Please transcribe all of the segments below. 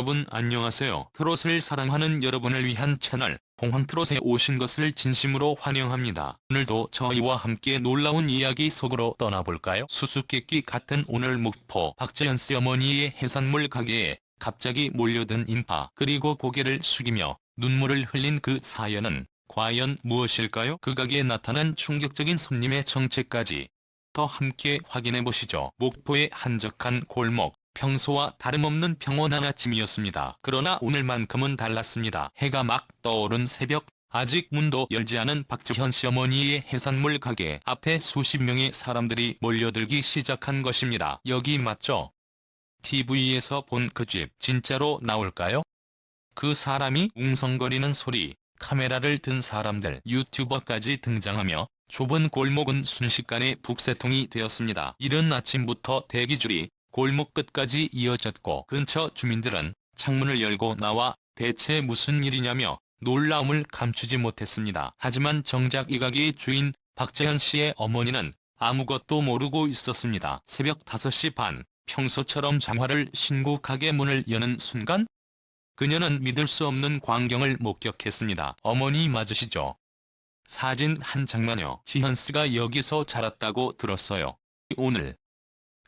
여러분 안녕하세요. 트롯을 사랑하는 여러분을 위한 채널 봉황트롯에 오신 것을 진심으로 환영합니다. 오늘도 저희와 함께 놀라운 이야기 속으로 떠나볼까요? 수수께끼 같은 오늘 목포 박재현씨 어머니의 해산물 가게에 갑자기 몰려든 인파, 그리고 고개를 숙이며 눈물을 흘린 그 사연은 과연 무엇일까요? 그 가게에 나타난 충격적인 손님의 정체까지 더 함께 확인해보시죠. 목포의 한적한 골목, 평소와 다름없는 평온한 아침이었습니다. 그러나 오늘만큼은 달랐습니다. 해가 막 떠오른 새벽, 아직 문도 열지 않은 박재현씨 어머니의 해산물 가게 앞에 수십 명의 사람들이 몰려들기 시작한 것입니다. 여기 맞죠? TV에서 본 그 집 진짜로 나올까요? 그 사람이 웅성거리는 소리, 카메라를 든 사람들, 유튜버까지 등장하며 좁은 골목은 순식간에 북새통이 되었습니다. 이른 아침부터 대기줄이 골목 끝까지 이어졌고 근처 주민들은 창문을 열고 나와 대체 무슨 일이냐며 놀라움을 감추지 못했습니다. 하지만 정작 이 가게의 주인 박재현 씨의 어머니는 아무것도 모르고 있었습니다. 새벽 5시 반, 평소처럼 장화를 신고 가게 문을 여는 순간 그녀는 믿을 수 없는 광경을 목격했습니다. 어머니 맞으시죠? 사진 한 장만요. 지현씨가 여기서 자랐다고 들었어요. 오늘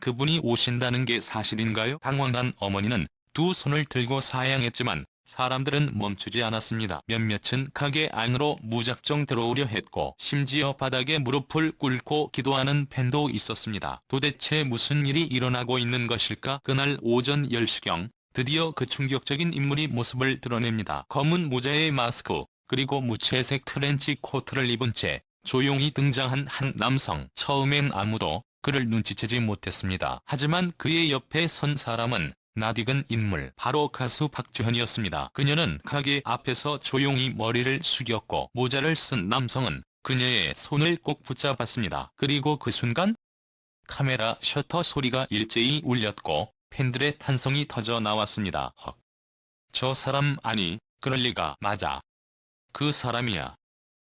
그분이 오신다는 게 사실인가요? 당황한 어머니는 두 손을 들고 사양했지만 사람들은 멈추지 않았습니다. 몇몇은 가게 안으로 무작정 들어오려 했고 심지어 바닥에 무릎을 꿇고 기도하는 팬도 있었습니다. 도대체 무슨 일이 일어나고 있는 것일까? 그날 오전 10시경 드디어 그 충격적인 인물이 모습을 드러냅니다. 검은 모자에 마스크, 그리고 무채색 트렌치 코트를 입은 채 조용히 등장한 한 남성. 처음엔 아무도 그를 눈치채지 못했습니다. 하지만 그의 옆에 선 사람은 낯익은 인물, 바로 가수 박재현이었습니다. 그녀는 가게 앞에서 조용히 머리를 숙였고 모자를 쓴 남성은 그녀의 손을 꼭 붙잡았습니다. 그리고 그 순간 카메라 셔터 소리가 일제히 울렸고 팬들의 탄성이 터져 나왔습니다. 헉! 저 사람 아니, 그럴 리가. 맞아. 그 사람이야.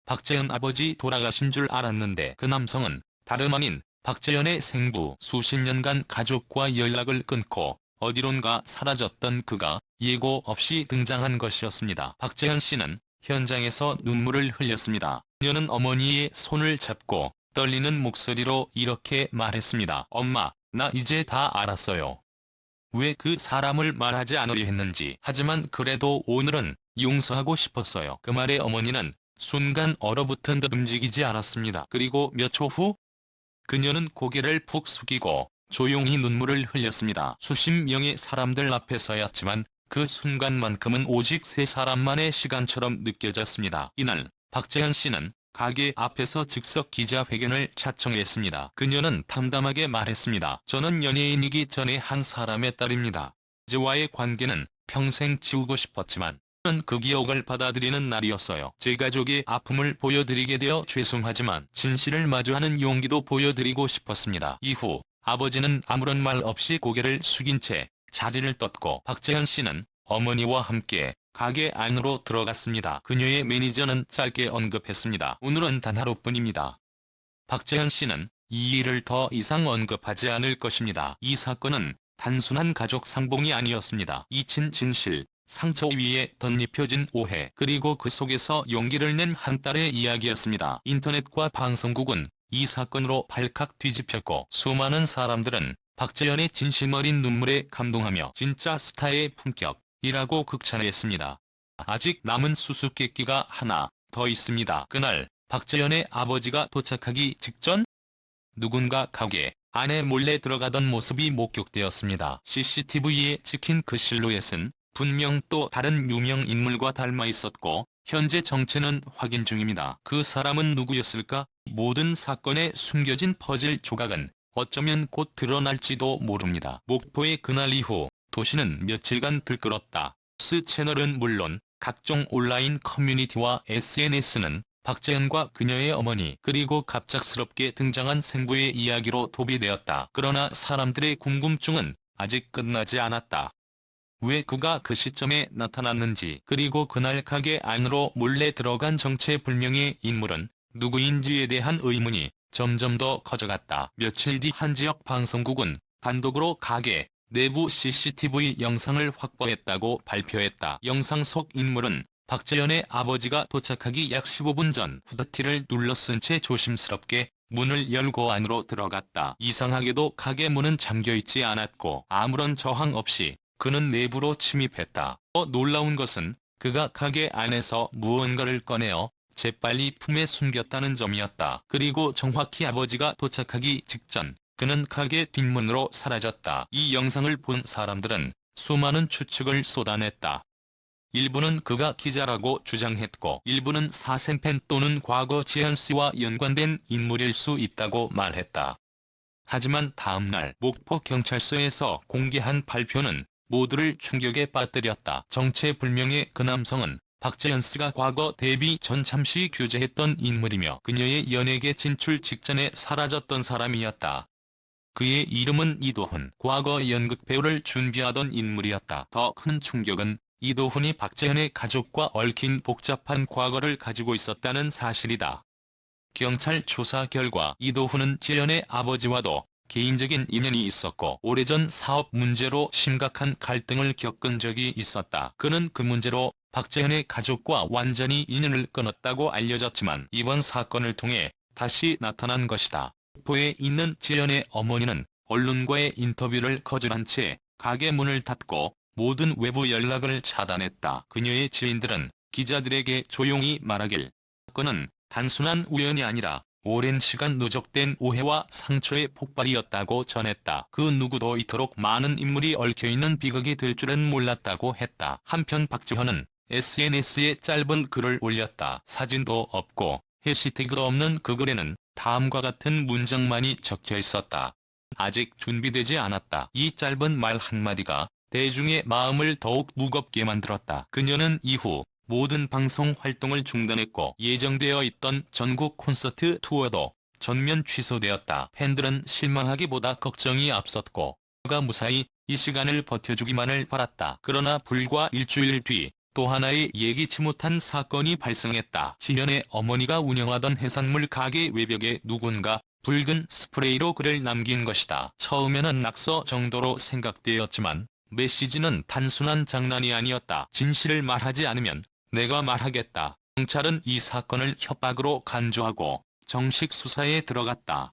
박재현 아버지 돌아가신 줄 알았는데. 그 남성은 다름 아닌 박재현의 생부. 수십 년간 가족과 연락을 끊고 어디론가 사라졌던 그가 예고 없이 등장한 것이었습니다. 박재현 씨는 현장에서 눈물을 흘렸습니다. 그녀는 어머니의 손을 잡고 떨리는 목소리로 이렇게 말했습니다. 엄마, 나 이제 다 알았어요. 왜 그 사람을 말하지 않으려 했는지. 하지만 그래도 오늘은 용서하고 싶었어요. 그 말에 어머니는 순간 얼어붙은 듯 움직이지 않았습니다. 그리고 몇 초 후 그녀는 고개를 푹 숙이고 조용히 눈물을 흘렸습니다. 수십 명의 사람들 앞에서였지만 그 순간만큼은 오직 세 사람만의 시간처럼 느껴졌습니다. 이날 박재현 씨는 가게 앞에서 즉석 기자회견을 자청했습니다. 그녀는 담담하게 말했습니다. 저는 연예인이기 전에 한 사람의 딸입니다. 저와의 관계는 평생 지우고 싶었지만 저는 그 기억을 받아들이는 날이었어요. 제 가족의 아픔을 보여드리게 되어 죄송하지만 진실을 마주하는 용기도 보여드리고 싶었습니다. 이후 아버지는 아무런 말 없이 고개를 숙인 채 자리를 떴고 박재현 씨는 어머니와 함께 가게 안으로 들어갔습니다. 그녀의 매니저는 짧게 언급했습니다. 오늘은 단 하루뿐입니다. 박재현 씨는 이 일을 더 이상 언급하지 않을 것입니다. 이 사건은 단순한 가족 상봉이 아니었습니다. 잊힌 진실, 상처 위에 덧입혀진 오해, 그리고 그 속에서 용기를 낸 한 딸의 이야기였습니다. 인터넷과 방송국은 이 사건으로 발칵 뒤집혔고 수많은 사람들은 박재현의 진심 어린 눈물에 감동하며 진짜 스타의 품격이라고 극찬했습니다. 아직 남은 수수께끼가 하나 더 있습니다. 그날 박재현의 아버지가 도착하기 직전 누군가 가게 안에 몰래 들어가던 모습이 목격되었습니다. CCTV에 찍힌 그 실루엣은 분명 또 다른 유명 인물과 닮아 있었고 현재 정체는 확인 중입니다. 그 사람은 누구였을까? 모든 사건에 숨겨진 퍼즐 조각은 어쩌면 곧 드러날지도 모릅니다. 목포의 그날 이후 도시는 며칠간 들끓었다. 뉴스 채널은 물론 각종 온라인 커뮤니티와 SNS는 박재현과 그녀의 어머니, 그리고 갑작스럽게 등장한 생부의 이야기로 도배되었다. 그러나 사람들의 궁금증은 아직 끝나지 않았다. 왜 그가 그 시점에 나타났는지, 그리고 그날 가게 안으로 몰래 들어간 정체불명의 인물은 누구인지에 대한 의문이 점점 더 커져갔다. 며칠 뒤 한 지역 방송국은 단독으로 가게 내부 CCTV 영상을 확보했다고 발표했다. 영상 속 인물은 박재현의 아버지가 도착하기 약 15분 전 후드티를 눌러 쓴 채 조심스럽게 문을 열고 안으로 들어갔다. 이상하게도 가게 문은 잠겨있지 않았고 아무런 저항 없이 그는 내부로 침입했다. 더 놀라운 것은 그가 가게 안에서 무언가를 꺼내어 재빨리 품에 숨겼다는 점이었다. 그리고 정확히 아버지가 도착하기 직전 그는 가게 뒷문으로 사라졌다. 이 영상을 본 사람들은 수많은 추측을 쏟아냈다. 일부는 그가 기자라고 주장했고 일부는 사생팬 또는 과거 재현씨와 연관된 인물일 수 있다고 말했다. 하지만 다음날 목포경찰서에서 공개한 발표는 모두를 충격에 빠뜨렸다. 정체불명의 그 남성은 박재현씨가 과거 데뷔 전 잠시 교제했던 인물이며 그녀의 연예계 진출 직전에 사라졌던 사람이었다. 그의 이름은 이도훈, 과거 연극배우를 준비하던 인물이었다. 더 큰 충격은 이도훈이 박재현의 가족과 얽힌 복잡한 과거를 가지고 있었다는 사실이다. 경찰 조사 결과 이도훈은 재현의 아버지와도 개인적인 인연이 있었고 오래전 사업 문제로 심각한 갈등을 겪은 적이 있었다. 그는 그 문제로 박재현의 가족과 완전히 인연을 끊었다고 알려졌지만 이번 사건을 통해 다시 나타난 것이다. 목포에 있는 재현의 어머니는 언론과의 인터뷰를 거절한 채 가게 문을 닫고 모든 외부 연락을 차단했다. 그녀의 지인들은 기자들에게 조용히 말하길 사건은 단순한 우연이 아니라 오랜 시간 누적된 오해와 상처의 폭발이었다고 전했다. 그 누구도 이토록 많은 인물이 얽혀있는 비극이 될 줄은 몰랐다고 했다. 한편 박재현은 SNS에 짧은 글을 올렸다. 사진도 없고 해시태그도 없는 그 글에는 다음과 같은 문장만이 적혀 있었다. 아직 준비되지 않았다. 이 짧은 말 한마디가 대중의 마음을 더욱 무겁게 만들었다. 그녀는 이후 모든 방송 활동을 중단했고 예정되어 있던 전국 콘서트 투어도 전면 취소되었다. 팬들은 실망하기보다 걱정이 앞섰고 그가 무사히 이 시간을 버텨주기만을 바랐다. 그러나 불과 일주일 뒤 또 하나의 예기치 못한 사건이 발생했다. 지현의 어머니가 운영하던 해산물 가게 외벽에 누군가 붉은 스프레이로 글을 남긴 것이다. 처음에는 낙서 정도로 생각되었지만 메시지는 단순한 장난이 아니었다. 진실을 말하지 않으면 내가 말하겠다. 경찰은 이 사건을 협박으로 간주하고 정식 수사에 들어갔다.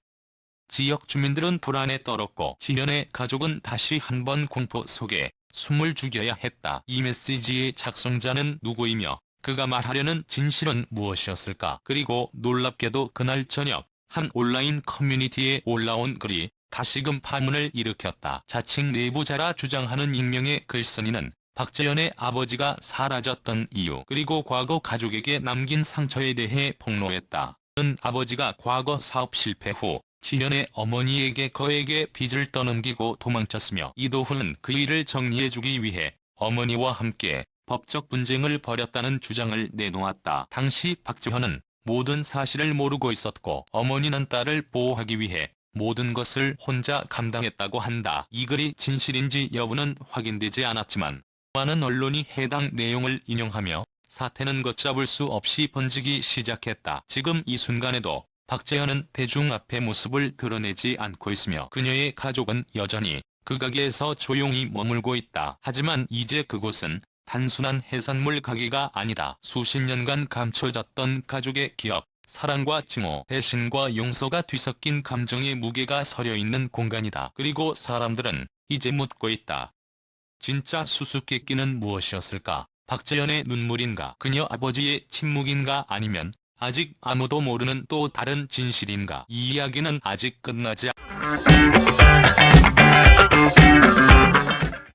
지역 주민들은 불안에 떨었고 지현의 가족은 다시 한번 공포 속에 숨을 죽여야 했다. 이 메시지의 작성자는 누구이며 그가 말하려는 진실은 무엇이었을까? 그리고 놀랍게도 그날 저녁 한 온라인 커뮤니티에 올라온 글이 다시금 파문을 일으켰다. 자칭 내부자라 주장하는 익명의 글쓴이는 박재현의 아버지가 사라졌던 이유 그리고 과거 가족에게 남긴 상처에 대해 폭로했다. 그는 아버지가 과거 사업 실패 후 지현의 어머니에게 거액의 빚을 떠넘기고 도망쳤으며 이도훈은 그 일을 정리해주기 위해 어머니와 함께 법적 분쟁을 벌였다는 주장을 내놓았다. 당시 박재현은 모든 사실을 모르고 있었고 어머니는 딸을 보호하기 위해 모든 것을 혼자 감당했다고 한다. 이 글이 진실인지 여부는 확인되지 않았지만 많은 언론이 해당 내용을 인용하며 사태는 걷잡을 수 없이 번지기 시작했다. 지금 이 순간에도 박재현은 대중 앞에 모습을 드러내지 않고 있으며 그녀의 가족은 여전히 그 가게에서 조용히 머물고 있다. 하지만 이제 그곳은 단순한 해산물 가게가 아니다. 수십 년간 감춰졌던 가족의 기억, 사랑과 증오, 배신과 용서가 뒤섞인 감정의 무게가 서려있는 공간이다. 그리고 사람들은 이제 묻고 있다. 진짜 수수께끼는 무엇이었을까? 박재현의 눈물인가? 그녀 아버지의 침묵인가? 아니면 아직 아무도 모르는 또 다른 진실인가? 이 이야기는 아직 끝나지 않았다.